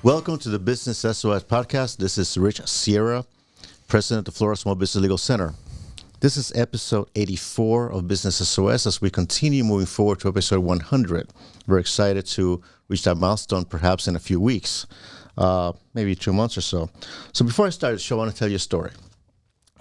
Welcome to the Business SOS podcast. This is Rich Sierra, President of the Florida Small Business Legal Center. This is episode 84 of Business SOS as we continue moving forward to episode 100. We're excited to reach that milestone perhaps in a few weeks, maybe 2 months or so. So before I start the show, I want to tell you a story.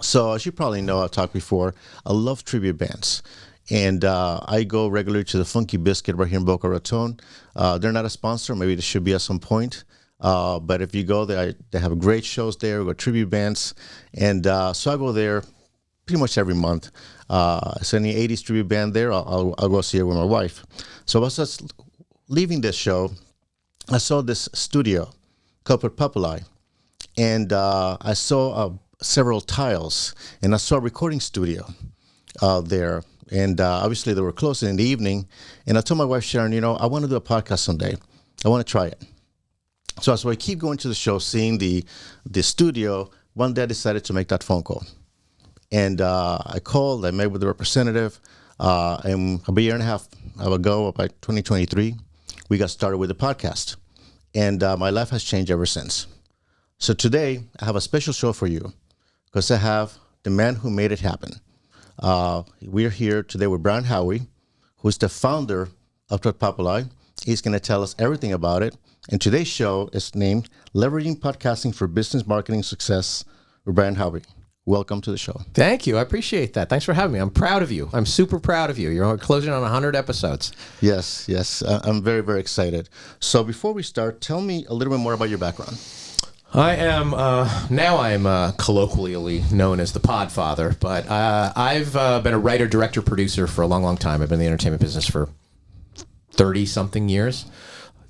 So as you probably know, I've talked before, I love tribute bands. And I go regularly to the Funky Biscuit right here in Boca Raton. They're not a sponsor. Maybe they should be at some point. But if you go there, they have great shows there. We got tribute bands. And so I go there pretty much every month. So any 80s tribute band there, I'll go see it with my wife. So I was just leaving this show. I saw this studio called Podpopuli. And I saw several tiles. And I saw a recording studio there. And obviously they were closed in the evening. And I told my wife, Sharon, I want to do a podcast someday. I want to try it. So as I keep going to the show, seeing the studio, one day I decided to make that phone call. And I called, I met with the representative, and about a year and a half ago, by 2023, we got started with the podcast. And my life has changed ever since. So today, I have a special show for you, because I have the man who made it happen. We're here today with Brian Howie, who's the founder of Podpopuli. He's going to tell us everything about it. And today's show is named Leveraging Podcasting for Business Marketing Success with Brian Howie. Welcome to the show. Thank you. I appreciate that. Thanks for having me. I'm proud of you. I'm super proud of you. You're closing on 100 episodes. Yes. I'm very, very excited. So before we start, tell me a little bit more about your background. I am, now I'm colloquially known as the Podfather, but I've been a writer, director, producer for a long, long time. I've been in the entertainment business for 30-something years.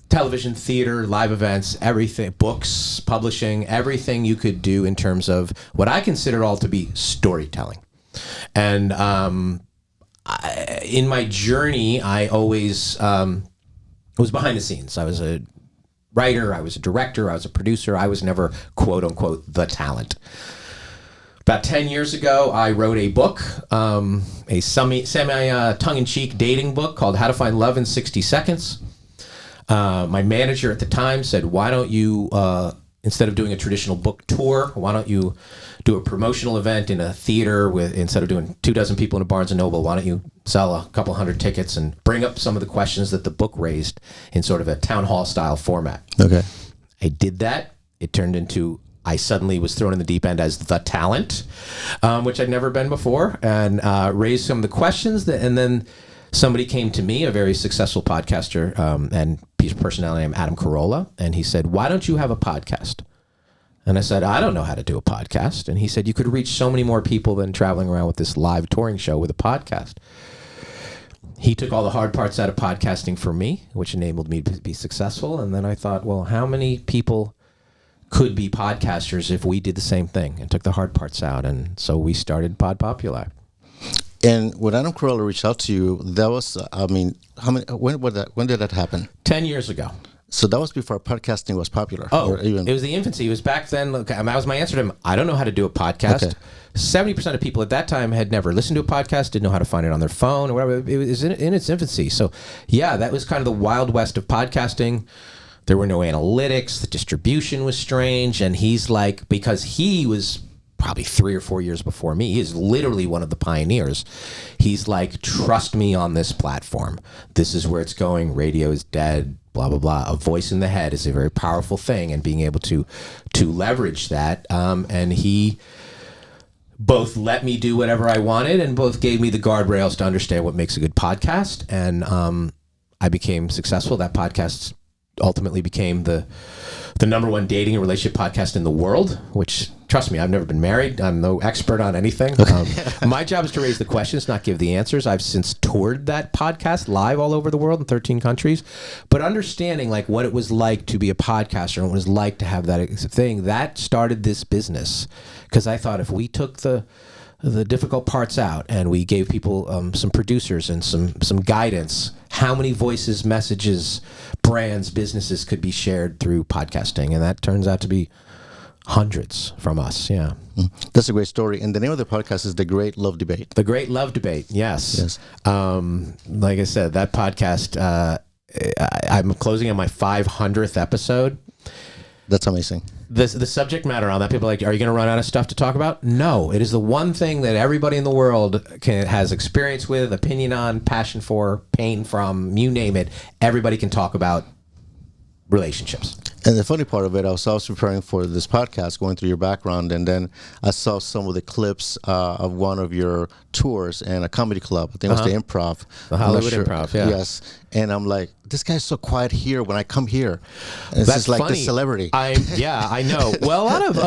Television, theater, live events, everything, books, publishing, everything you could do in terms of what I consider all to be storytelling. And in my journey, I always was behind the scenes. I was a writer, I was a director, I was a producer. I was never, quote unquote, the talent. About 10 years ago, I wrote a book, a semi tongue-in-cheek dating book called How to Find Love in 60 Seconds. My manager at the time said, why don't you, instead of doing a traditional book tour, why don't you do a promotional event in a theater instead of doing 24 people in a Barnes & Noble, why don't you sell a couple hundred tickets and bring up some of the questions that the book raised in sort of a town hall style format. Okay. I did that. It turned into, I suddenly was thrown in the deep end as the talent, which I'd never been before, and raised some of the questions and then somebody came to me, a very successful podcaster and piece of personality named Adam Carolla, and he said, why don't you have a podcast? And I said, I don't know how to do a podcast. And he said, you could reach so many more people than traveling around with this live touring show with a podcast. He took all the hard parts out of podcasting for me, which enabled me to be successful. And then I thought, well, how many people could be podcasters if we did the same thing and took the hard parts out? And so we started Podpopuli. And when Adam Carolla reached out to you, that was, when did that happen? 10 years ago. So that was before podcasting was popular. It was the infancy. It was back then. Look, that was my answer to him. I don't know how to do a podcast. Okay. 70% of people at that time had never listened to a podcast, didn't know how to find it on their phone or whatever. It was in its infancy. So yeah, that was kind of the wild west of podcasting. There were no analytics. The distribution was strange. And he's like, because he was probably 3 or 4 years before me. He is literally one of the pioneers. He's like, trust me on this platform. This is where it's going. Radio is dead, blah, blah, blah. A voice in the head is a very powerful thing, and being able to leverage that. And he both let me do whatever I wanted and both gave me the guardrails to understand what makes a good podcast. And I became successful. That podcast ultimately became the number one dating and relationship podcast in the world, which, trust me, I've never been married. I'm no expert on anything. My job is to raise the questions, not give the answers. I've since toured that podcast live all over the world in 13 countries. But understanding like what it was like to be a podcaster and what it was like to have that thing, that started this business. Because I thought if we took the difficult parts out and we gave people some producers and some guidance, how many voices, messages, brands, businesses could be shared through podcasting? And that turns out to be hundreds from us. Yeah. That's a great story. And the name of the podcast is The Great Love Debate. The Great Love Debate. Yes. Like I said, that podcast, I'm closing on my 500th episode. That's amazing. The subject matter on that, people are like, are you going to run out of stuff to talk about? No, it is the one thing that everybody in the world has experience with, opinion on, passion for, pain from, you name it. Everybody can talk about relationships. And the funny part of it, I was preparing for this podcast, going through your background, and then I saw some of the clips of one of your tours and a comedy club. I think it was the Improv. The Hollywood Improv, yeah. Yes. And I'm like, this guy's so quiet here when I come here. And it's just like funny. the celebrity. I know. Well, a lot of,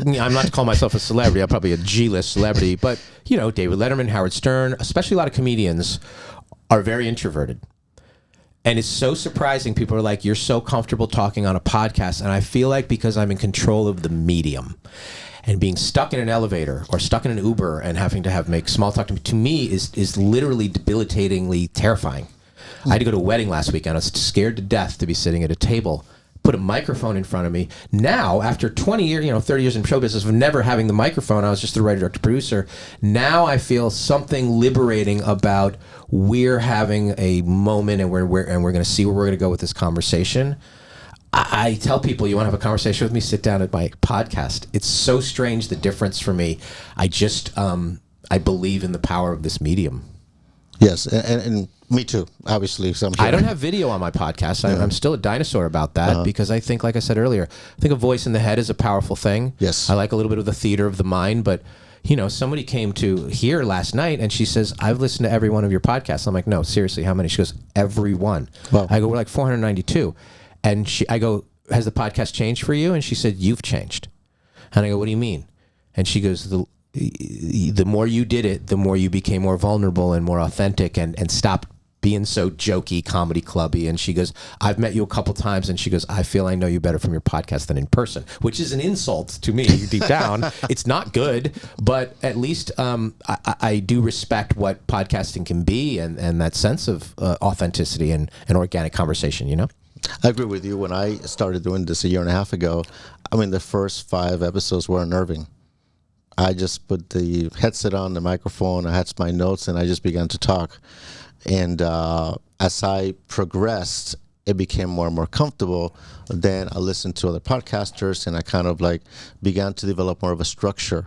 I'm not to call myself a celebrity. I'm probably a G-list celebrity. But, David Letterman, Howard Stern, especially a lot of comedians are very introverted. And it's so surprising. People are like, you're so comfortable talking on a podcast. And I feel like because I'm in control of the medium and being stuck in an elevator or stuck in an Uber and having to make small talk to me is literally debilitatingly terrifying. I had to go to a wedding last week and I was scared to death to be sitting at a table, put a microphone in front of me. Now, after 20 years, 30 years in show business of never having the microphone, I was just the writer, director, producer. Now I feel something liberating about we're having a moment and we're going to see where we're going to go with this conversation. I tell people, you want to have a conversation with me, sit down at my podcast. It's so strange, the difference for me. I just, I believe in the power of this medium. Yes, and me too, obviously. So I don't have video on my podcast. I'm still a dinosaur about that because I think, like I said earlier, I think a voice in the head is a powerful thing. Yes. I like a little bit of the theater of the mind, but somebody came to here last night and she says, I've listened to every one of your podcasts. I'm like, no, seriously, how many? She goes, every one. Wow. I go, we're like 492. And I go, has the podcast changed for you? And she said, you've changed. And I go, what do you mean? And she goes, the more you did it, the more you became more vulnerable and more authentic and stopped being so jokey, comedy clubby. And she goes, I've met you a couple times. And she goes, I feel I know you better from your podcast than in person, which is an insult to me deep down. It's not good, but at least I do respect what podcasting can be and that sense of authenticity and organic conversation, I agree with you. When I started doing this a year and a half ago, the first 5 episodes were unnerving. I just put the headset on, the microphone, I had my notes, and I just began to talk. And as I progressed, it became more and more comfortable. Then I listened to other podcasters, and I kind of began to develop more of a structure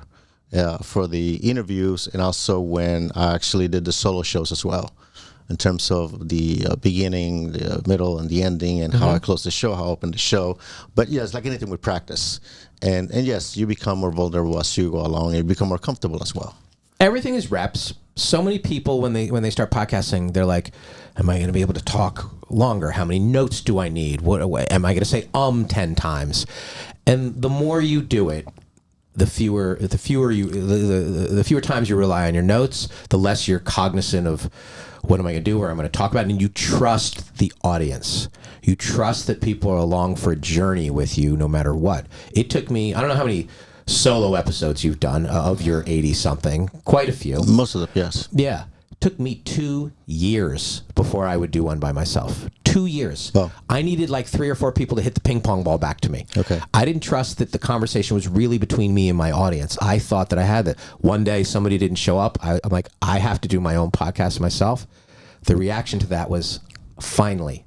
for the interviews, and also when I actually did the solo shows as well, in terms of the beginning, the middle, and the ending, and how I close the show, how I open the show. But yeah, it's like anything with practice. And yes, you become more vulnerable as you go along, and you become more comfortable as well. Everything is reps. So many people, when they start podcasting, they're like, am I going to be able to talk longer? How many notes do I need? What am I going to say 10 times? And the more you do it, the fewer times you rely on your notes, the less you're cognizant of what am I going to do, or I'm going to talk about it, and you trust the audience. You trust that people are along for a journey with you no matter what. It took me, I don't know how many solo episodes you've done of your 80-something, quite a few. Most of them, yes. Yeah. It took me 2 years before I would do one by myself. 2 years. Oh. I needed 3 or 4 people to hit the ping pong ball back to me. Okay. I didn't trust that the conversation was really between me and my audience. I thought that I had that. One day somebody didn't show up. I'm like, I have to do my own podcast myself. The reaction to that was, finally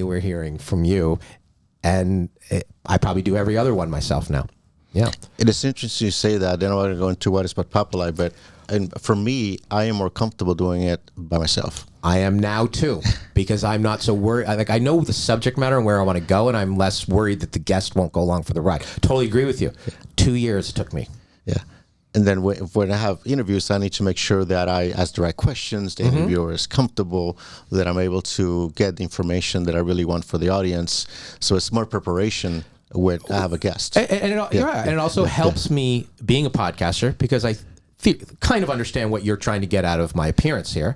we're hearing from you. And I probably do every other one myself now. Yeah. It is interesting you say that. I don't want to go into what is Podpopuli, but for me, I am more comfortable doing it by myself. I am now too, because I'm not so worried. I know the subject matter and where I want to go, and I'm less worried that the guest won't go along for the ride. Totally agree with you. 2 years it took me. Yeah. And then when I have interviews, I need to make sure that I ask the right questions, the interviewer is comfortable, that I'm able to get the information that I really want for the audience. So it's more preparation when I have a guest. And it also helps me being a podcaster, because I kind of understand what you're trying to get out of my appearance here.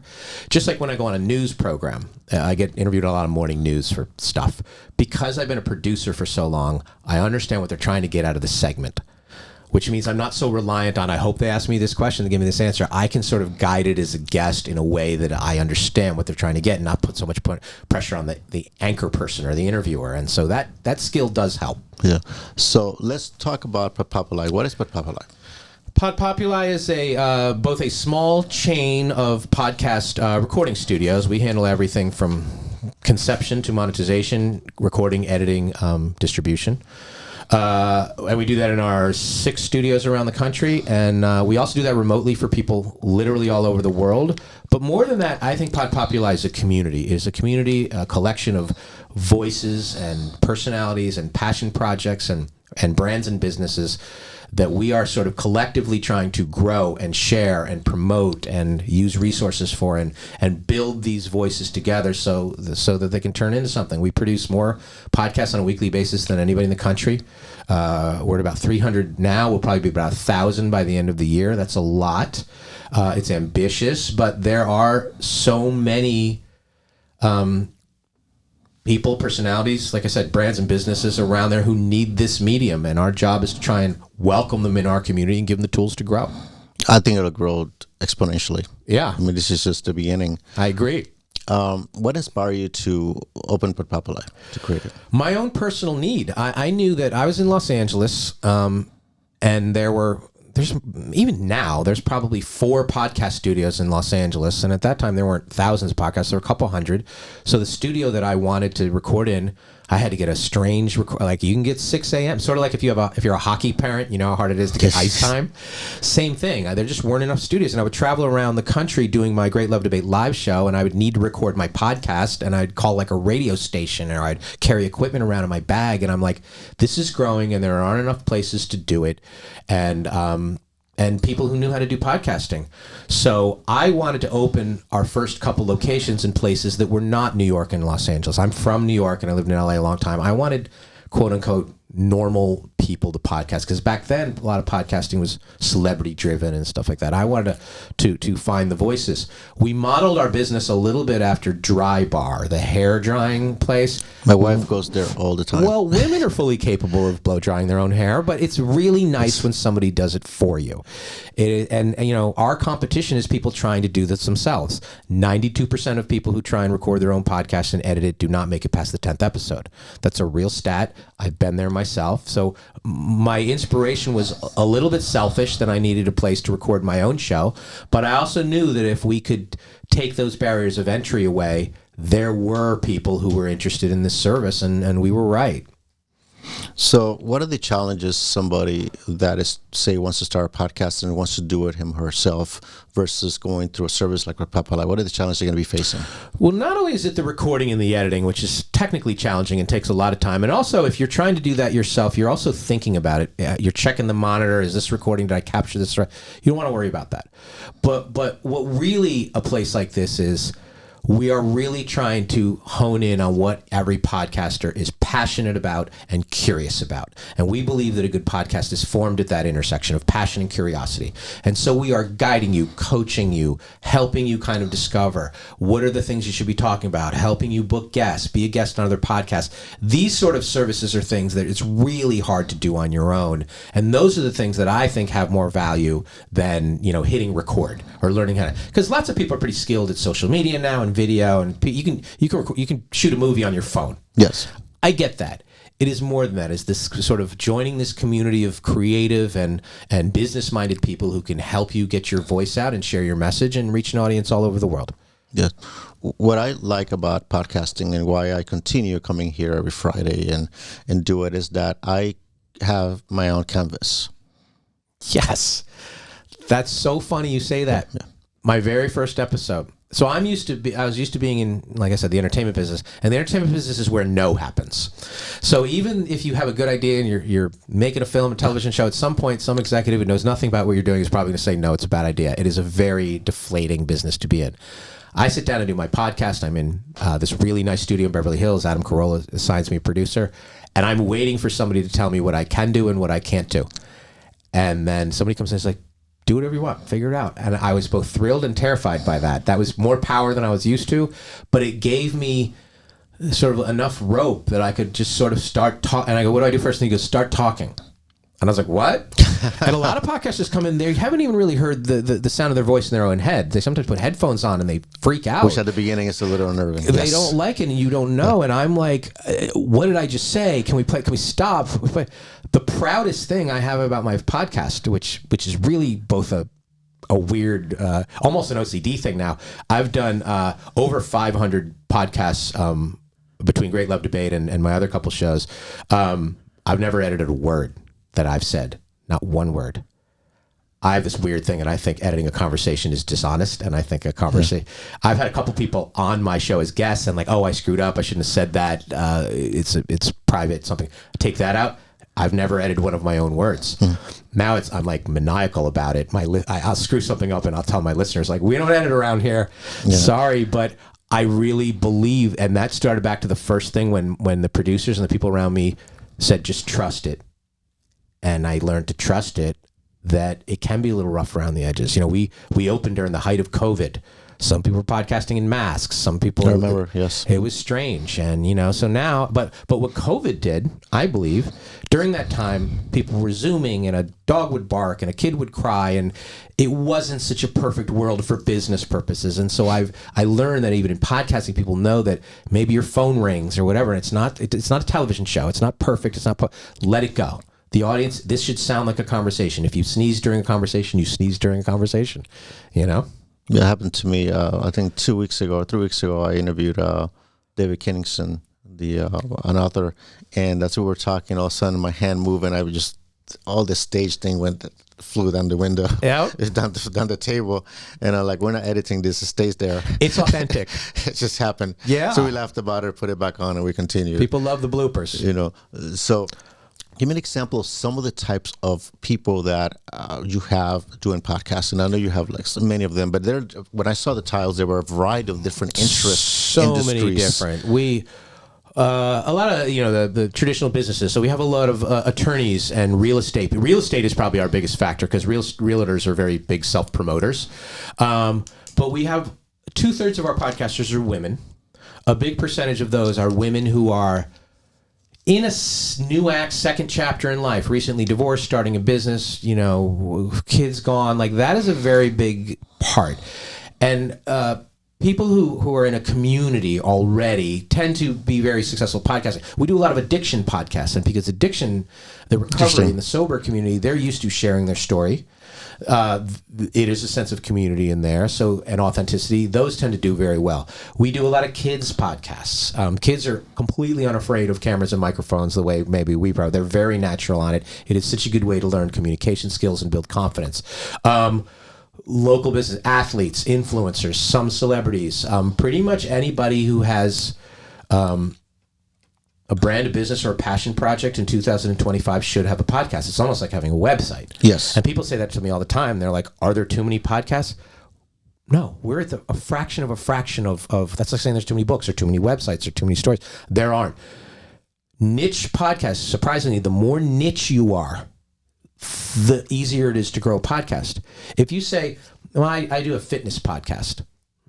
Just like when I go on a news program, I get interviewed on a lot of morning news for stuff. Because I've been a producer for so long, I understand what they're trying to get out of the segment, which means I'm not so reliant on, I hope they ask me this question to give me this answer. I can sort of guide it as a guest in a way that I understand what they're trying to get and not put so much pressure on the anchor person or the interviewer. And so that skill does help. Yeah. So let's talk about Podpopuli. What is Podpopuli? Podpopuli is both a small chain of podcast recording studios. We handle everything from conception to monetization, recording, editing, distribution. And we do that in our 6 studios around the country. And we also do that remotely for people literally all over the world. But more than that, I think Podpopuli is a community, a collection of voices and personalities and passion projects and brands and businesses that we are sort of collectively trying to grow and share and promote and use resources for and build these voices together so that they can turn into something. We produce more podcasts on a weekly basis than anybody in the country. We're at about 300 now. We'll probably be about 1,000 by the end of the year. That's a lot. It's ambitious, but there are so many people, personalities, like I said, brands and businesses around there who need this medium, and our job is to try and welcome them in our community and give them the tools to grow. I think it'll grow exponentially. Yeah. I mean, this is just the beginning. I agree. What inspired you to open Podpopuli, to create it? My own personal need. I knew that I was in Los Angeles, and there's probably 4 podcast studios in Los Angeles. And at that time, there weren't thousands of podcasts. There were a couple hundred. So the studio that I wanted to record in, I had to get a strange like you can get 6 a.m. Sort of like if you're a hockey parent, you know how hard it is to get ice time. Same thing. There just weren't enough studios, and I would travel around the country doing my Great Love Debate live show, and I would need to record my podcast, and I'd call like a radio station, or I'd carry equipment around in my bag, and I'm like, this is growing, and there aren't enough places to do it, and people who knew how to do podcasting. So I wanted to open our first couple locations in places that were not New York and Los Angeles. I'm from New York and I lived in LA a long time. I wanted, quote unquote, normal people to podcast, because back then a lot of podcasting was celebrity driven and stuff like that. I wanted to find the voices. We modeled our business a little bit after Dry Bar, the hair drying place. My wife goes there all the time. Well, women are fully capable of blow drying their own hair, but it's really nice when somebody does it for you. And you know, our competition is people trying to do this themselves. 92% of people who try and record their own podcast and edit it do not make it past the 10th episode. That's a real stat. I've been there myself. So my inspiration was a little bit selfish, that I needed a place to record my own show. But I also knew that if we could take those barriers of entry away, there were people who were interested in this service, and we were right. So what are the challenges somebody that is, say, wants to start a podcast and wants to do it him or herself versus going through a service like Podpopuli? What are the challenges they're going to be facing? Well, not only is it the recording and the editing, which is technically challenging and takes a lot of time, and also if you're trying to do that yourself, you're also thinking about it. You're checking the monitor. Is this recording? Did I capture this right? You don't want to worry about that. But what really a place like this is, we are really trying to hone in on what every podcaster is passionate about and curious about. And we believe that a good podcast is formed at that intersection of passion and curiosity. And so we are guiding you, coaching you, helping you kind of discover what are the things you should be talking about, helping you book guests, be a guest on other podcasts. These sort of services are things that it's really hard to do on your own. And those are the things that I think have more value than, you know, hitting record or learning how to, because lots of people are pretty skilled at social media now and video, and you can shoot a movie on your phone. Yes, I get that. It is more than that. It's this sort of joining this community of creative and business-minded people who can help you get your voice out and share your message and reach an audience all over the world. Yeah. What I like about podcasting and why I continue coming here every Friday and do it is that I have my own canvas. Yes. That's so funny you say that. Yeah. My very first episode. So I was used to being in, like I said, the entertainment business, and the entertainment business is where no happens. So even if you have a good idea and you're making a film, a television show, at some point, some executive who knows nothing about what you're doing is probably going to say, no, it's a bad idea. It is a very deflating business to be in. I sit down and do my podcast. I'm in this really nice studio in Beverly Hills. Adam Carolla assigns me a producer, and I'm waiting for somebody to tell me what I can do and what I can't do. And then somebody comes in and is like, do whatever you want, figure it out. And I was both thrilled and terrified by that. That was more power than I was used to, but it gave me sort of enough rope that I could just sort of start talking. And I go, what do I do first? And he goes, start talking. And I was like, what? And a lot of podcasters come in, they haven't even really heard the sound of their voice in their own head. They sometimes put headphones on and they freak out. Which at the beginning is a little unnerving. They don't like it and you don't know. Yeah. And I'm like, what did I just say? Can we play? Can we stop? The proudest thing I have about my podcast, which is really both a weird, almost an OCD thing now. I've done over 500 podcasts between Great Love Debate and my other couple shows, I've never edited a word that I've said, not one word. I have this weird thing, and I think editing a conversation is dishonest, and I think a conversation... I've had a couple people on my show as guests, and like, oh, I screwed up, I shouldn't have said that, it's private, something. Take that out. I've never edited one of my own words. Now I'm like maniacal about it. I'll screw something up, and I'll tell my listeners, like, we don't edit around here. Yeah. Sorry, but I really believe, and that started back to the first thing when the producers and the people around me said, just trust it. And I learned to trust it, that it can be a little rough around the edges. You know, we opened during the height of COVID. Some people were podcasting in masks. Some people... I remember, yes. It was strange. And, you know, so now... But what COVID did, I believe, during that time, people were Zooming, and a dog would bark, and a kid would cry, and it wasn't such a perfect world for business purposes. And so I learned that even in podcasting, people know that maybe your phone rings or whatever, and it's not a television show. It's not perfect. It's not... Let it go. The audience, this should sound like a conversation. If you sneeze during a conversation, you sneeze during a conversation, you know? Yeah, it happened to me, I think 2 weeks ago or 3 weeks ago, I interviewed David Kenningson, an author, and that's what we were talking. All of a sudden, my hand moved, and all the stage thing flew down the window, down the table, and I'm like, we're not editing this, it stays there. It's authentic. It just happened. Yeah. So we laughed about it, put it back on, and we continued. People love the bloopers. You know, so... Give me an example of some of the types of people that you have doing podcasts, and I know you have like so many of them. But when I saw the titles, there were a variety of different interests. So many different. A lot of the traditional businesses. So we have a lot of attorneys and real estate. Real estate is probably our biggest factor because realtors are very big self-promoters. But we have 2/3 of our podcasters are women. A big percentage of those are women who are in a new act, second chapter in life, recently divorced, starting a business, kids gone. Like, that is a very big part. And people who are in a community already tend to be very successful podcasting. We do a lot of addiction podcasts, and because addiction, the recovery in the sober community, they're used to sharing their story. It is a sense of community in there, and authenticity. Those tend to do very well. We do a lot of kids podcasts. Kids are completely unafraid of cameras and microphones the way maybe we are. They're very natural on it. It is such a good way to learn communication skills and build confidence. Local business, athletes, influencers, some celebrities, pretty much anybody who has a brand, a business, or a passion project in 2025 should have a podcast. It's almost like having a website. Yes. And people say that to me all the time. They're like, are there too many podcasts? No, we're at a fraction of that's like saying there's too many books or too many websites or too many stories. There aren't. Niche podcasts, surprisingly, the more niche you are, the easier it is to grow a podcast. If you say, well, I do a fitness podcast.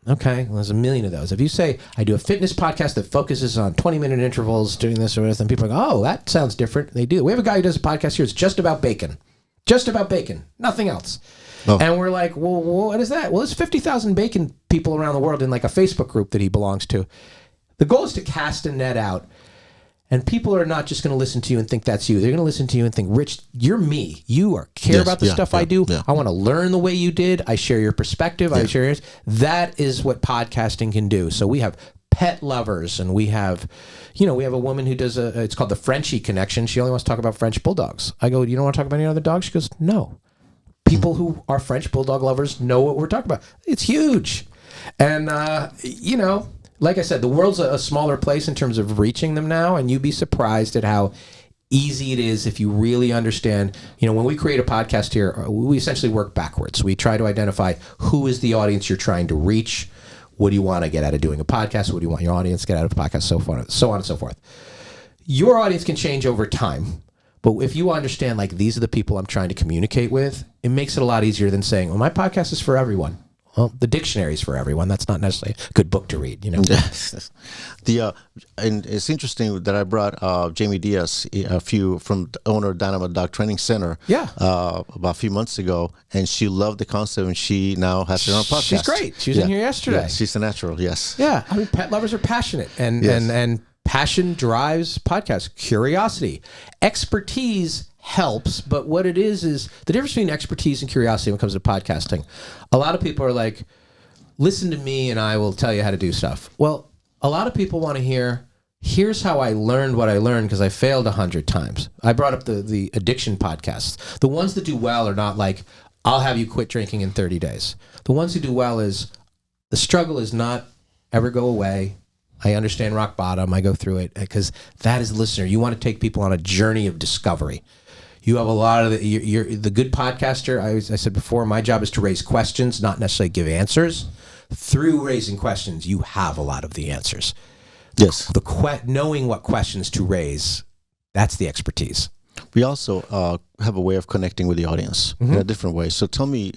Okay, well, there's a million of those. If you say, I do a fitness podcast that focuses on 20-minute intervals, doing this or this, and people are like, oh, that sounds different. They do. We have a guy who does a podcast here. It's just about bacon. Just about bacon. Nothing else. Oh. And we're like, well, what is that? Well, there's 50,000 bacon people around the world in like a Facebook group that he belongs to. The goal is to cast a net out. And people are not just going to listen to you and think that's you. They're going to listen to you and think, Rich, you're me. You care about the stuff I do. Yeah. I want to learn the way you did. I share your perspective. I share yours. That is what podcasting can do. So we have pet lovers, and we have a woman who does it's called the Frenchie Connection. She only wants to talk about French bulldogs. I go, you don't want to talk about any other dogs? She goes, no. People who are French bulldog lovers know what we're talking about. It's huge. And, like I said, the world's a smaller place in terms of reaching them now, and you'd be surprised at how easy it is if you really understand. When we create a podcast here, we essentially work backwards. We try to identify who is the audience you're trying to reach. What do you want to get out of doing a podcast? What do you want your audience to get out of a podcast? So on and so forth. Your audience can change over time, but if you understand, like, these are the people I'm trying to communicate with, it makes it a lot easier than saying, well, my podcast is for everyone. Well, the dictionary's for everyone. That's not necessarily a good book to read, and it's interesting that I brought Jamie Diaz, from the owner of Dynamo Dog Training Center, about a few months ago, and she loved the concept, and she now has her own podcast. She's great. She was in here yesterday. Yeah, she's a natural. Yes. Yeah, I mean, pet lovers are passionate, and passion drives podcasts. Curiosity, expertise helps, but what it is the difference between expertise and curiosity when it comes to podcasting. A lot of people are like, listen to me and I will tell you how to do stuff. Well, a lot of people want to hear here's how I learned what I learned because I failed 100 times. I brought up the addiction podcasts. The ones that do well are not like, I'll have you quit drinking in 30 days. The ones who do well is, the struggle is not ever go away. I understand rock bottom. I go through it because that is the listener. You want to take people on a journey of discovery. You have a lot of you're the good podcaster. I said before, my job is to raise questions, not necessarily give answers. Through raising questions, you have a lot of the answers. Yes. Knowing what questions to raise, that's the expertise. We also have a way of connecting with the audience in a different way. So tell me,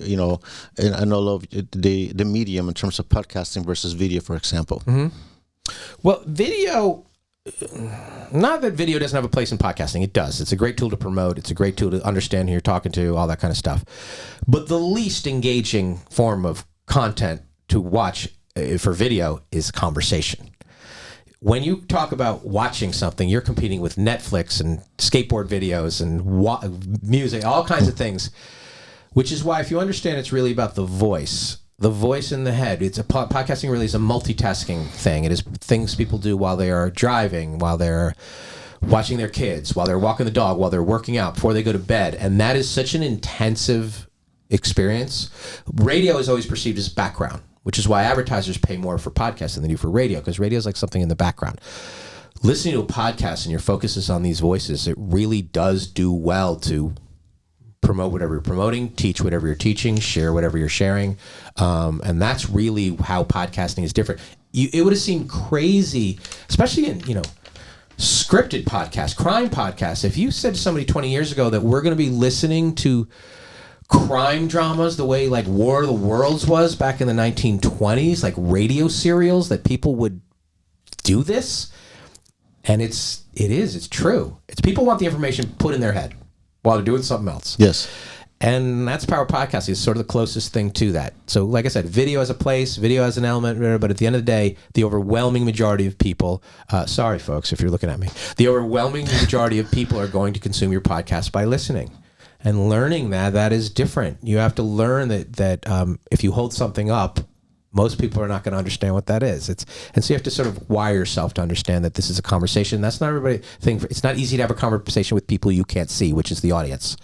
and I know the medium in terms of podcasting versus video, for example. Well, video, not that video doesn't have a place in podcasting. It does. It's a great tool to promote. It's a great tool to understand who you're talking to, all that kind of stuff. But the least engaging form of content to watch for video is conversation. When you talk about watching something, you're competing with Netflix and skateboard videos and music, all kinds of things, which is why if you understand it's really about the voice in the head. It's podcasting really is a multitasking thing. It is things people do while they are driving, while they're watching their kids, while they're walking the dog, while they're working out, before they go to bed. And that is such an intensive experience. Radio is always perceived as background, which is why advertisers pay more for podcasts than they do for radio, because radio is like something in the background. Listening to a podcast and your focus is on these voices, it really does do well to promote whatever you're promoting, teach whatever you're teaching, share whatever you're sharing. And that's really how podcasting is different. It would have seemed crazy, especially in, scripted podcasts, crime podcasts. If you said to somebody 20 years ago that we're going to be listening to crime dramas the way like War of the Worlds was back in the 1920s, like radio serials, that people would do this. And it's true. It's people want the information put in their head while they're doing something else. Yes. And that's power podcasting. Is sort of the closest thing to that. So like I said, video has a place, video has an element, but at the end of the day, the overwhelming majority of people, sorry folks if you're looking at me, the overwhelming majority of people are going to consume your podcast by listening. And learning that is different. You have to learn that if you hold something up, most people are not going to understand what that is. And so you have to sort of wire yourself to understand that this is a conversation. That's not everybody thing. It's not easy to have a conversation with people you can't see, which is the audience.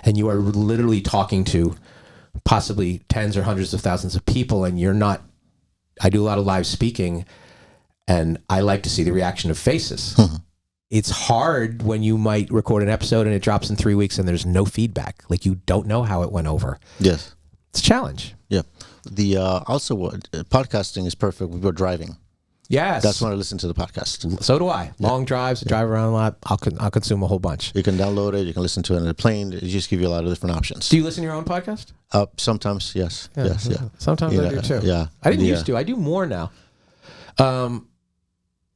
And you are literally talking to possibly tens or hundreds of thousands of people, and you're not. I do a lot of live speaking, and I like to see the reaction of faces. It's hard when you might record an episode and it drops in 3 weeks and there's no feedback. Like you don't know how it went over. Yes. It's a challenge. Yeah. The also podcasting is perfect when we're driving. Yes. That's when I listen to the podcast. So do I. Long drives, drive around a lot. I'll consume a whole bunch. You can download it. You can listen to it on the plane. It just give you a lot of different options. Do you listen to your own podcast? Sometimes, yes. Yeah. Yes, yeah. Sometimes I do too. Yeah. I didn't used to. I do more now.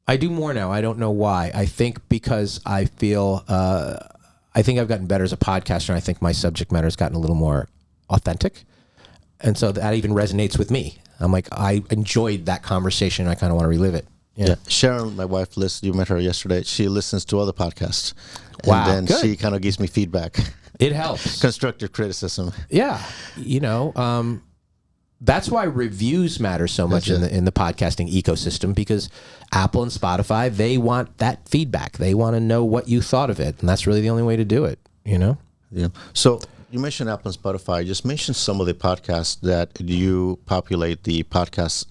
I don't know why. I think because I feel, I think I've gotten better as a podcaster, and I think my subject matter has gotten a little more authentic. And so that even resonates with me. I'm like, I enjoyed that conversation. I kind of want to relive it. Yeah. Sharon, my wife, you met her yesterday. She listens to other podcasts. Wow. And then good. she kind of gives me feedback. It helps. Constructive criticism. Yeah. That's why reviews matter so much in the podcasting ecosystem, because Apple and Spotify, they want that feedback. They want to know what you thought of it. And that's really the only way to do it, Yeah. So you mentioned Apple and Spotify. Just mention some of the podcasts that you populate the podcasts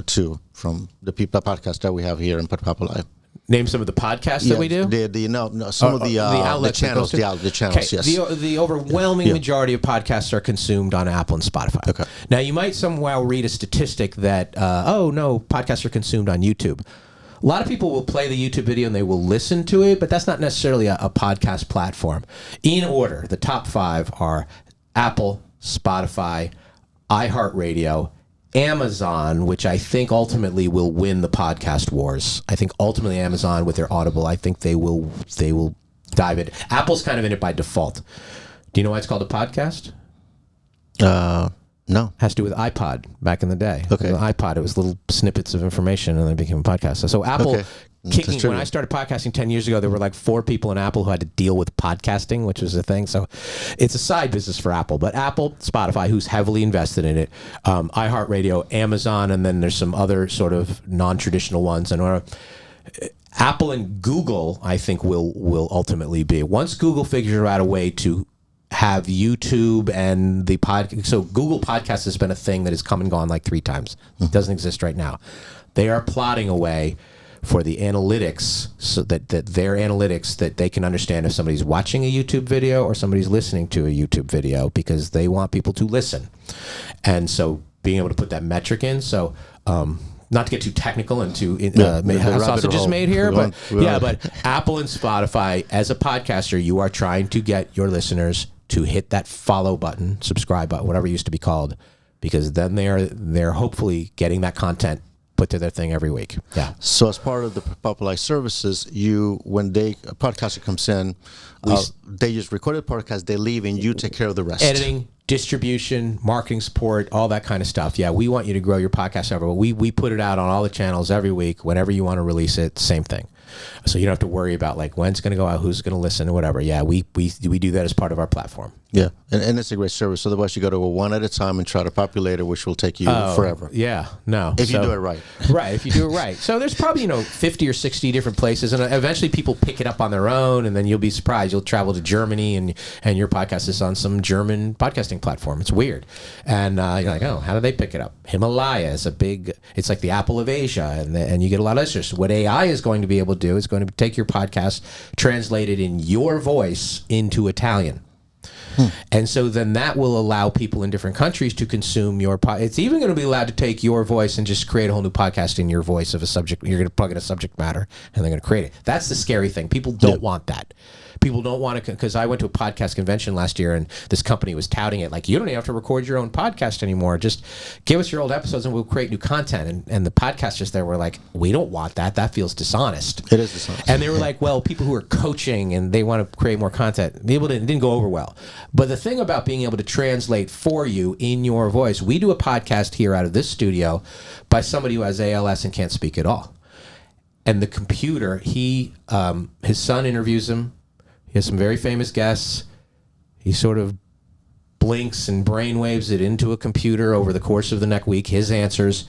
to from the podcasts that we have here in Podpopuli. Name some of the podcasts that we do? Some of the outlets, channels. The channels, okay. Yes. The overwhelming majority of podcasts are consumed on Apple and Spotify. Okay. Now, you might somehow read a statistic that, podcasts are consumed on YouTube. A lot of people will play the YouTube video and they will listen to it, but that's not necessarily a podcast platform. In order, the top 5 are Apple, Spotify, iHeartRadio, Amazon, which I think ultimately will win the podcast wars. I think ultimately Amazon with their Audible, I think they will dive in. Apple's kind of in it by default. Do you know why it's called a podcast? No. Has to do with iPod back in the day. Okay. The iPod, it was little snippets of information and then it became a podcast. So Apple, when I started podcasting 10 years ago, there were like 4 people in Apple who had to deal with podcasting, which was a thing. So it's a side business for Apple. But Apple, Spotify, who's heavily invested in it, iHeartRadio, Amazon, and then there's some other sort of non-traditional ones. And Apple and Google, I think, will ultimately be. Once Google figures out a way to have YouTube and the podcast. So Google Podcasts has been a thing that has come and gone like 3 times. It doesn't exist right now. They are plotting a way for the analytics, so that their analytics, that they can understand if somebody's watching a YouTube video or somebody's listening to a YouTube video, because they want people to listen. And so being able to put that metric in. So, not to get too technical and too how sausage is made here, but Apple and Spotify, as a podcaster, you are trying to get your listeners to hit that follow button, subscribe button, whatever it used to be called, because then they're hopefully getting that content put to their thing every week. Yeah. So as part of the Podpopuli services, when a podcaster comes in, they just record the podcast, they leave, and you take care of the rest. Editing, distribution, marketing support, all that kind of stuff. Yeah, we want you to grow your podcast everywhere. We put it out on all the channels every week. Whenever you want to release it, same thing. So you don't have to worry about like when it's going to go out, who's going to listen, or whatever. Yeah, we do that as part of our platform. Yeah, and it's a great service. Otherwise, you got to go one at a time and try to populate it, which will take you forever. Yeah, no. If you do it right. Right, if you do it right. So there's probably 50 or 60 different places, and eventually people pick it up on their own, and then you'll be surprised. You'll travel to Germany, and your podcast is on some German podcasting platform. It's weird, and you're like, oh, how do they pick it up? Himalaya is it's like the Apple of Asia, and you get a lot of listeners. What AI is going to be able to do is going to take your podcast, translate it in your voice into Italian. And so then that will allow people in different countries to consume your podcast. It's even going to be allowed to take your voice and just create a whole new podcast in your voice of a subject. You're going to plug in a subject matter, and they're going to create it. That's the scary thing. People don't want that. People don't want to, because I went to a podcast convention last year, and this company was touting it like, you don't even have to record your own podcast anymore. Just give us your old episodes and we'll create new content. And the podcasters there were like, we don't want that. That feels dishonest. It is dishonest. And they were like, well, people who are coaching and they want to create more content, it didn't go over well. But the thing about being able to translate for you in your voice, we do a podcast here out of this studio by somebody who has ALS and can't speak at all. And the computer, his son interviews him. He has some very famous guests. He sort of blinks and brainwaves it into a computer over the course of the next week. His answers,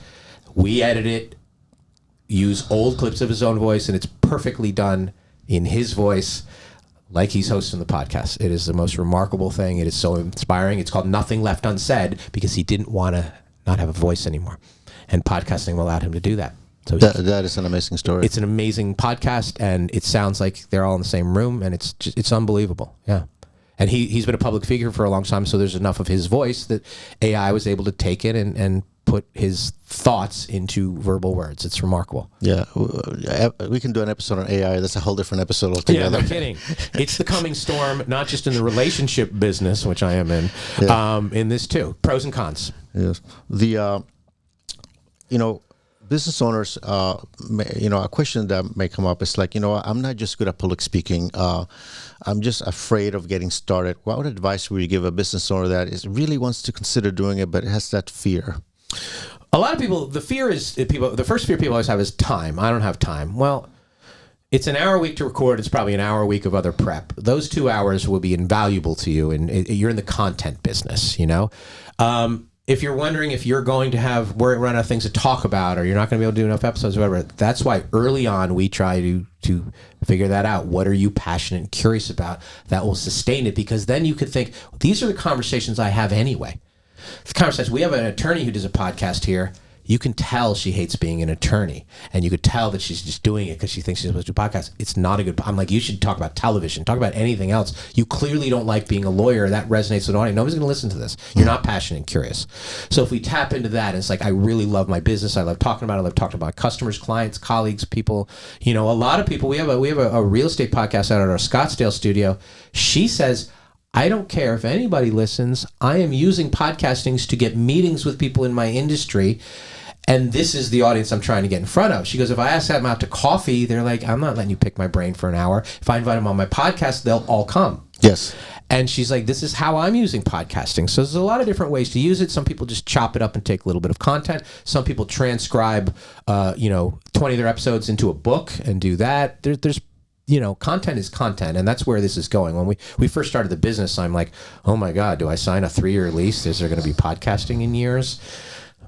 we edit it, use old clips of his own voice, and it's perfectly done in his voice, like he's hosting the podcast. It is the most remarkable thing. It is so inspiring. It's called Nothing Left Unsaid, because he didn't want to not have a voice anymore. And podcasting allowed him to do that. So that is an amazing story. It's an amazing podcast, and it sounds like they're all in the same room, and it's unbelievable. Yeah. And he's been a public figure for a long time, so there's enough of his voice that AI was able to take it and put his thoughts into verbal words. It's remarkable. Yeah. We can do an episode on AI. That's a whole different episode altogether. Yeah, no kidding. It's the coming storm, not just in the relationship business, which I am in this too. Pros and cons. Yes. Business owners, a question that may come up is like, I'm not just good at public speaking. I'm just afraid of getting started. What advice would you give a business owner that really wants to consider doing it, but has that fear? A lot of people, the first fear people always have is time. I don't have time. Well, it's an hour a week to record. It's probably an hour a week of other prep. Those 2 hours will be invaluable to you, and you're in the content business, If you're wondering if you're going to run out of things to talk about, or you're not going to be able to do enough episodes or whatever, that's why early on we try to figure that out. What are you passionate and curious about that will sustain it? Because then you could think, these are the conversations I have anyway. The conversations. We have an attorney who does a podcast here. You can tell she hates being an attorney, and you could tell that she's just doing it because she thinks she's supposed to do podcasts. It's not a good. I'm like, you should talk about television, talk about anything else. You clearly don't like being a lawyer. That resonates with an audience. Nobody's going to listen to this. You're not passionate and curious. So if we tap into that, it's like, I really love my business. I love talking about it. I love talking about customers, clients, colleagues, people. A lot of people. We have a real estate podcast out at our Scottsdale studio. She says, I don't care if anybody listens. I am using podcastings to get meetings with people in my industry, and this is the audience I'm trying to get in front of. She goes, if I ask them out to coffee, they're like, I'm not letting you pick my brain for an hour. If I invite them on my podcast, they'll all come. Yes. And she's like, this is how I'm using podcasting. So there's a lot of different ways to use it. Some people just chop it up and take a little bit of content. Some people transcribe, 20 of their episodes into a book and do that. There's content is content, and that's where this is going. When we first started the business, I'm like, oh my God, do I sign a 3-year lease? Is there going to be podcasting in years?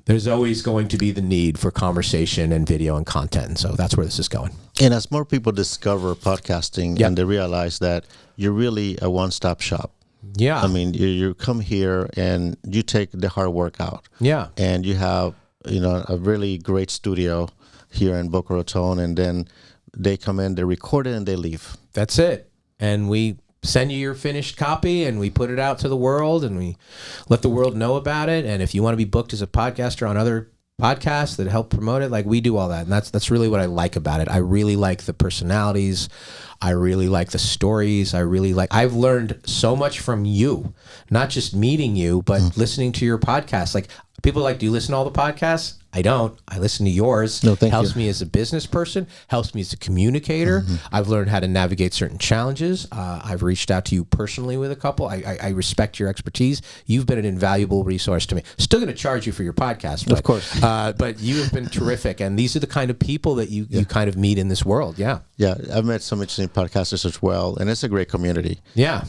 there's always going to be the need for conversation and video and content. And so that's where this is going. And as more people discover podcasting and they realize that you're really a one-stop shop. Yeah. I mean, you come here and you take the hard work out. Yeah. And you have, a really great studio here in Boca Raton, and then they come in, they record it, and they leave. That's it. And we send you your finished copy, and we put it out to the world, and we let the world know about it. And if you want to be booked as a podcaster on other podcasts that help promote it, like, we do all that. And that's really what I like about it. I really like the personalities. I really like the stories. I've learned so much from you, not just meeting you, but listening to your podcast. Like, people are like, do you listen to all the podcasts? I don't. I listen to yours. No, thank helps you. me as a business person, helps me as a communicator. I've learned how to navigate certain challenges. I've reached out to you personally with a couple. I respect your expertise. You've been an invaluable resource to me. Still going to charge you for your podcast, but, of course. But you have been terrific. And these are the kind of people that you kind of meet in this world. Yeah. Yeah, I've met some interesting podcasters as well, and it's a great community. Yeah.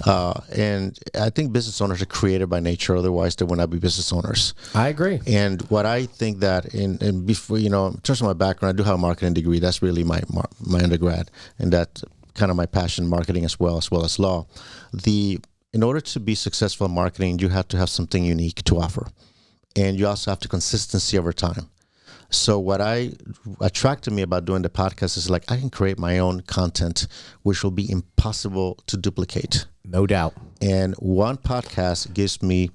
And I think business owners are created by nature, otherwise they would not be business owners. I agree. And what I think that in before, in terms of my background, I do have a marketing degree. That's really my undergrad, and that's kind of my passion, marketing as well as law. In order to be successful in marketing, you have to have something unique to offer, and you also have to consistency over time. So what attracted me about doing the podcast is, like, I can create my own content, which will be impossible to duplicate. No doubt. And one podcast gives me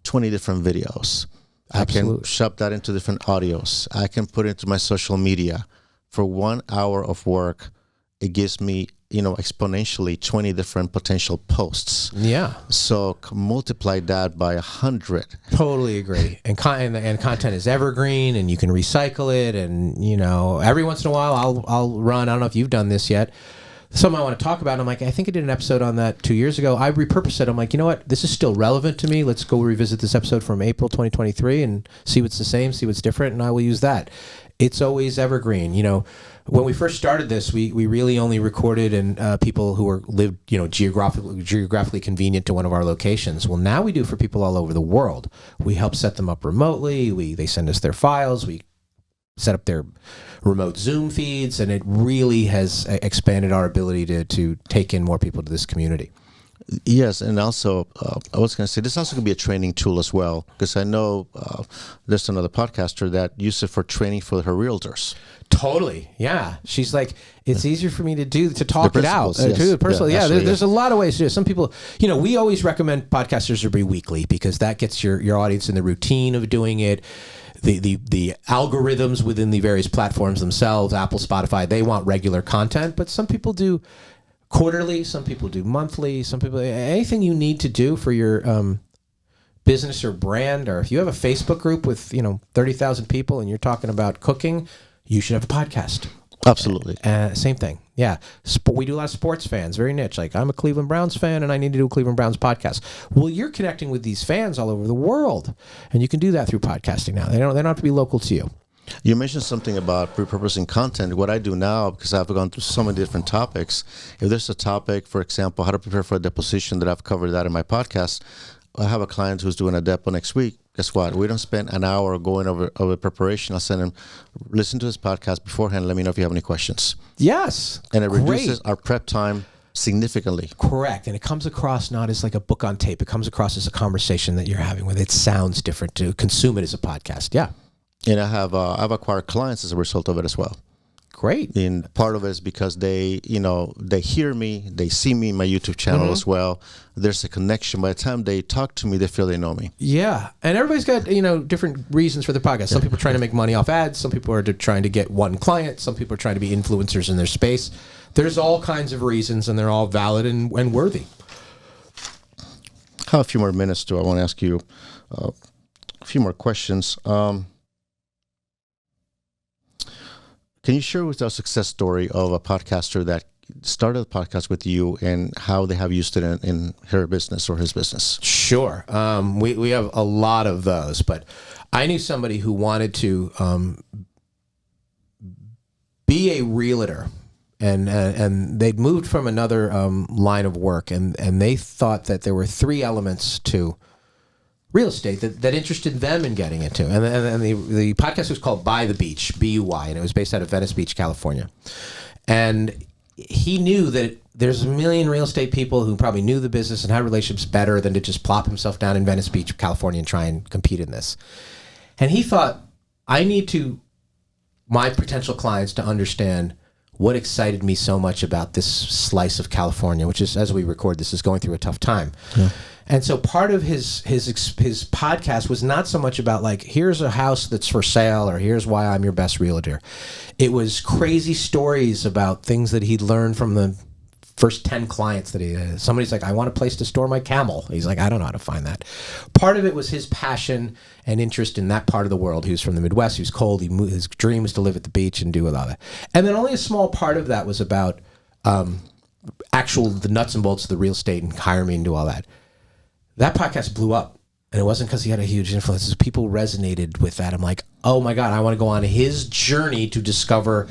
20 different videos. Absolutely. I can shove that into different audios. I can put it into my social media. For 1 hour of work, it gives me, exponentially 20 different potential posts. Yeah. So multiply that by 100. Totally agree. And content is evergreen, and you can recycle it. And, every once in a while I'll run, I don't know if you've done this yet, something I want to talk about. I'm like, I think I did an episode on that 2 years ago. I repurposed it. I'm like, you know what? This is still relevant to me. Let's go revisit this episode from April 2023 and see what's the same, see what's different, and I will use that. It's always evergreen. When we first started this, we really only recorded and people who lived geographically convenient to one of our locations. Well, now we do for people all over the world. We help set them up remotely. They send us their files. We set up their remote Zoom feeds, and it really has expanded our ability to take in more people to this community. Yes, and also I was going to say this also could be a training tool as well, because I know there's another podcaster that uses it for training for her realtors. Totally, yeah. She's like, it's easier for me to talk it out. Yes. There's a lot of ways to do it. Some people, we always recommend podcasters to be weekly, because that gets your audience in the routine of doing it. The algorithms within the various platforms themselves, Apple, Spotify, they want regular content, but some people do quarterly, some people do monthly, some people, anything you need to do for your business or brand, or if you have a Facebook group with 30,000 people and you're talking about cooking, you should have a podcast. Absolutely. Same thing. Yeah. We do a lot of sports fans, very niche. Like, I'm a Cleveland Browns fan and I need to do a Cleveland Browns podcast. Well, you're connecting with these fans all over the world, and you can do that through podcasting now. They don't have to be local to you. You mentioned something about repurposing content. What I do now, because I've gone through so many different topics, if there's a topic, for example, how to prepare for a deposition, that I've covered that in my podcast, I have a client who's doing a depo next week. Guess what? We don't spend an hour going over preparation. I'll send him, listen to his podcast beforehand. Let me know if you have any questions. Yes. And it reduces our prep time significantly. Correct. And it comes across not as like a book on tape. It comes across as a conversation that you're having with. It sounds different to consume it as a podcast. Yeah. And I've acquired clients as a result of it as well. Great. And part of it is because they hear me, they see me in my YouTube channel as well. There's a connection. By the time they talk to me, they feel they know me. Yeah. And everybody's got, different reasons for their podcast. Some people are trying to make money off ads. Some people are trying to get one client. Some people are trying to be influencers in their space. There's all kinds of reasons, and they're all valid and worthy. I have a few more minutes, too. I want to ask you a few more questions. Can you share with us a success story of a podcaster that started a podcast with you and how they have used it in her business or his business? Sure. We have a lot of those, but I knew somebody who wanted to be a realtor, and they'd moved from another line of work, and they thought that there were three elements to real estate that interested them in getting into. And the podcast was called By the Beach, BUY, and it was based out of Venice Beach, California. And he knew that there's a million real estate people who probably knew the business and had relationships better than to just plop himself down in Venice Beach, California, and try and compete in this. And he thought, I need my potential clients to understand what excited me so much about this slice of California, which is, as we record this, is going through a tough time. Yeah. And so part of his podcast was not so much about like, here's a house that's for sale or here's why I'm your best realtor. It was crazy stories about things that he'd learned from the first 10 clients that he had. Somebody's like, I want a place to store my camel. He's like, I don't know how to find that. Part of it was his passion and interest in that part of the world. He was from the Midwest. He was cold. His dream was to live at the beach and do a lot of that. And then only a small part of that was about the nuts and bolts of the real estate and hire me and do all that. That podcast blew up. And it wasn't because he had a huge influence. People resonated with that. I'm like, oh my God, I want to go on his journey to discover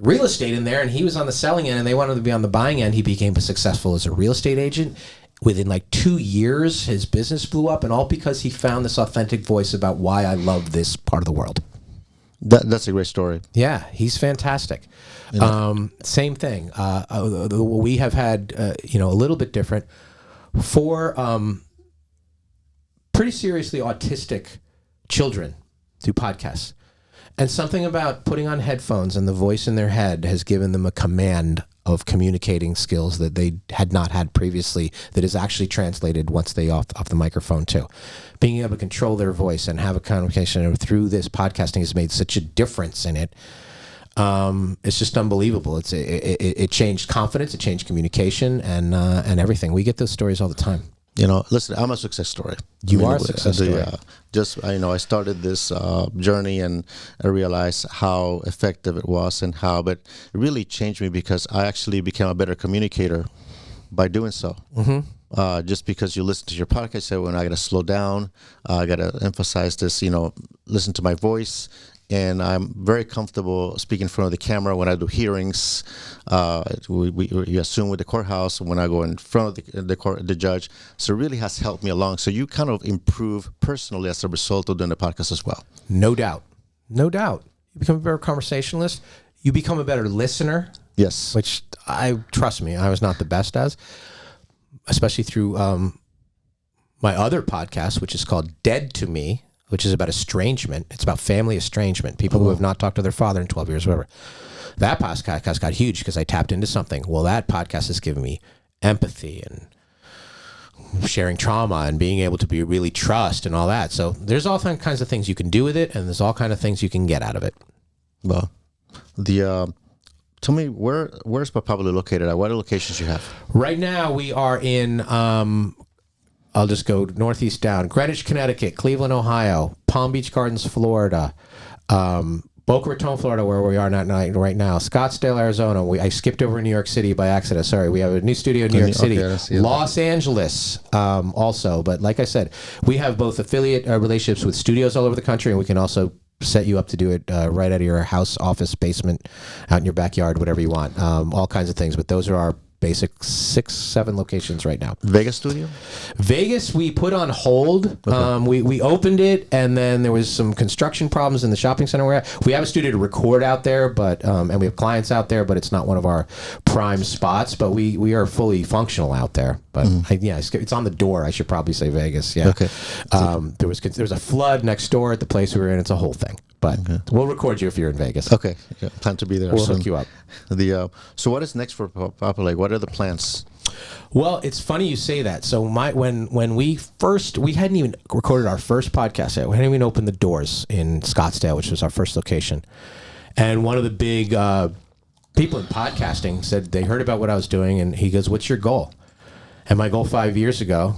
real estate in there. And he was on the selling end and they wanted to be on the buying end. He became successful as a real estate agent. Within like 2 years, his business blew up, and all because he found this authentic voice about why I love this part of the world. That's a great story. Yeah, he's fantastic. Yeah. Same thing. We have had, a little bit different. 4 pretty seriously autistic children do podcasts. And something about putting on headphones and the voice in their head has given them a command of communicating skills that they had not had previously that is actually translated once they off the microphone too. Being able to control their voice and have a conversation through this podcasting has made such a difference in it. It's just unbelievable. It changed confidence, it changed communication and everything. We get those stories all the time. Listen, I'm a success story. You are a success story. I started this journey and I realized how effective it was but it really changed me because I actually became a better communicator by doing so. Mm-hmm. Just because you listen to your podcast, you say, well, I got to slow down. I got to emphasize this, listen to my voice. And I'm very comfortable speaking in front of the camera when I do hearings. We assume with the courthouse when I go in front of the judge. So it really has helped me along. So you kind of improve personally as a result of doing the podcast as well. No doubt. You become a better conversationalist. You become a better listener. Yes. Which trust me, I was not the best as, especially through my other podcast, which is called Dead to Me, which is about estrangement. It's about family estrangement. People who have not talked to their father in 12 years, whatever. That podcast got huge because I tapped into something. Well, that podcast has given me empathy and sharing trauma and being able to be really trust and all that. So there's all kinds of things you can do with it, and there's all kinds of things you can get out of it. Well, tell me, where's Podpopuli located at? What are locations you have? Right now we are in... I'll just go northeast down. Greenwich, Connecticut, Cleveland, Ohio, Palm Beach Gardens, Florida, Boca Raton, Florida, where we are right now, Scottsdale, Arizona. I skipped over New York City by accident. Sorry, we have a new studio in New York City. Los Angeles also. But like I said, we have both affiliate relationships with studios all over the country, and we can also set you up to do it right out of your house, office, basement, out in your backyard, whatever you want. All kinds of things. But those are our basic 6-7 locations right now. Vegas studio? Vegas we put on hold. Okay. We opened it and then there was some construction problems in the shopping center we're at. We have a studio to record out there, but and we have clients out there, but it's not one of our prime spots. But we are fully functional out there. But it's on the door. I should probably say Vegas. Yeah. Okay. There was a flood next door at the place we were in. It's a whole thing. But we'll record you if you're in Vegas. Okay. Yeah, plan to be there. We'll hook you up. So what is next for Podpopuli? What are the plans? Well, it's funny you say that. So when we hadn't even recorded our first podcast yet. We hadn't even opened the doors in Scottsdale, which was our first location. And one of the big people in podcasting said they heard about what I was doing, and he goes, "What's your goal?" And my goal 5 years ago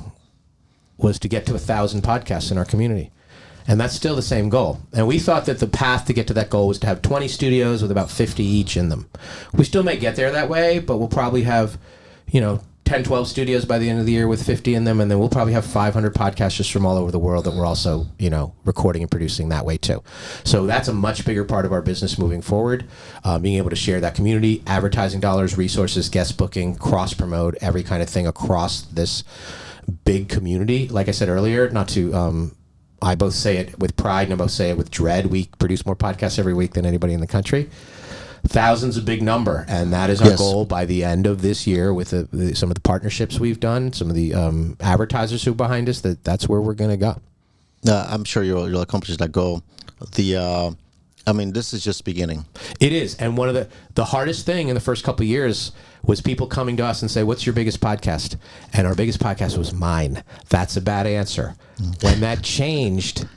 was to get to 1,000 podcasts in our community. And that's still the same goal. And we thought that the path to get to that goal was to have 20 studios with about 50 each in them. We still may get there that way, but we'll probably have, 10, 12 studios by the end of the year with 50 in them. And then we'll probably have 500 podcasters from all over the world that we're also, recording and producing that way too. So that's a much bigger part of our business moving forward. Being able to share that community, advertising dollars, resources, guest booking, cross promote, every kind of thing across this big community. Like I said earlier, not to, I both say it with pride and I both say it with dread. We produce more podcasts every week than anybody in the country. Thousands a big number, and that is our goal by the end of this year with some of the partnerships we've done, some of the advertisers who are behind us, that's where we're going to go. I'm sure you'll accomplish that goal. This is just beginning. It is, and one of the hardest thing in the first couple of years was people coming to us and say, "What's your biggest podcast?" And our biggest podcast was mine. That's a bad answer. When that changed,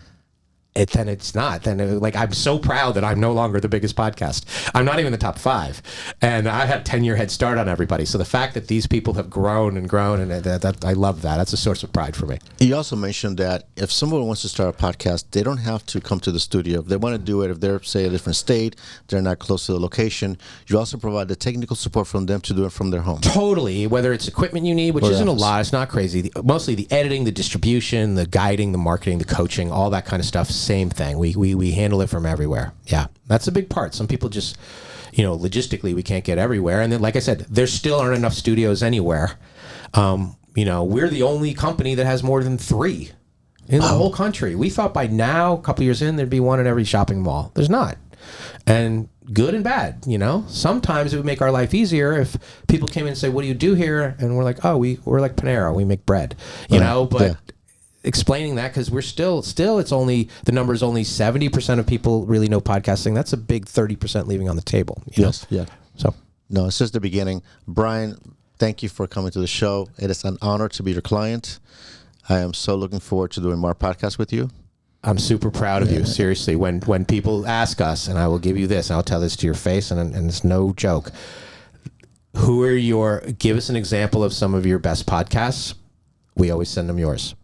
then it's not. Then I'm so proud that I'm no longer the biggest podcast. I'm not even the top 5, and I had a 10-year head start on everybody. So the fact that these people have grown and grown, and that I love that. That's a source of pride for me. You also mentioned that if someone wants to start a podcast, they don't have to come to the studio. If they want to do it, if they're, say, a different state, they're not close to the location, you also provide the technical support from them to do it from their home. Totally. Whether it's equipment you need, which isn't a lot, it's not crazy. Mostly the editing, the distribution, the guiding, the marketing, the coaching, all that kind of stuff. Same thing. We handle it from everywhere. Yeah, that's a big part. Some people just, logistically we can't get everywhere. And then, like I said, there still aren't enough studios anywhere. We're the only company that has more than 3 in the whole country. We thought by now, a couple years in, there'd be one in every shopping mall. There's not. And good and bad, Sometimes it would make our life easier if people came in and say, "What do you do here?" And we're like, "Oh, we're like Panera. We make bread." But explaining that, because we're still it's only, the number is only 70% of people really know podcasting. That's a big 30% leaving on the table. Yes. Yeah. So no, it's just the beginning. Brian, thank you for coming to the show. It is an honor to be your client. I am so looking forward to doing more podcasts with you. I'm super proud of you. Seriously, when people ask us, and I will give you this, and I'll tell this to your face, and it's no joke. Give us an example of some of your best podcasts. We always send them yours.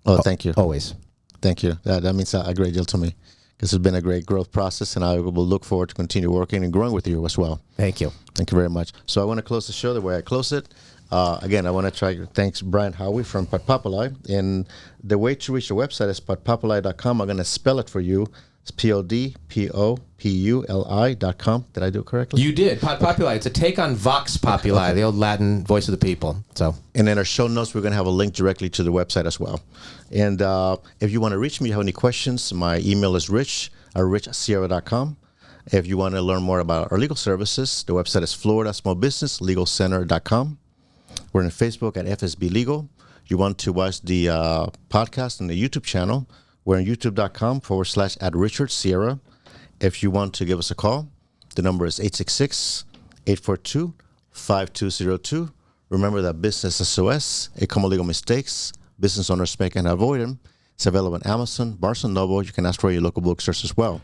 Oh, thank you. Always. Thank you. That means a great deal to me, because it's been a great growth process, and I will look forward to continue working and growing with you as well. Thank you. Thank you very much. So I want to close the show the way I close it. Again, I want to try to thank Brian Howie from Podpopuli. And the way to reach the website is podpopuli.com. I'm going to spell it for you. It's PODPOPULI.com. Did I do it correctly? You did. Podpopuli. It's a take on Vox Populi, the old Latin voice of the people. And in our show notes, we're going to have a link directly to the website as well. And if you want to reach me, you have any questions, my email is rich@richsierra.com. If you want to learn more about our legal services, the website is floridasmallbusinesslegalcenter.com. We're on Facebook at FSB Legal. You want to watch the podcast on the YouTube channel, we're on youtube.com/@RichardSierra. If you want to give us a call, the number is 866-842-5202. Remember that Business SOS, a common legal mistakes, business owners make and avoid them. It's available on Amazon, Barnes & Noble. You can ask for your local bookstores as well.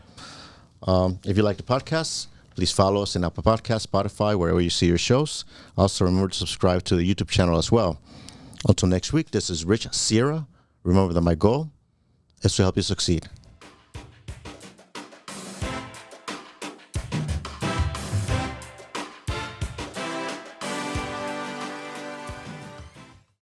If you like the podcast, please follow us in Apple Podcasts, Spotify, wherever you see your shows. Also, remember to subscribe to the YouTube channel as well. Until next week, this is Rich Sierra. Remember that my goal is to help you succeed.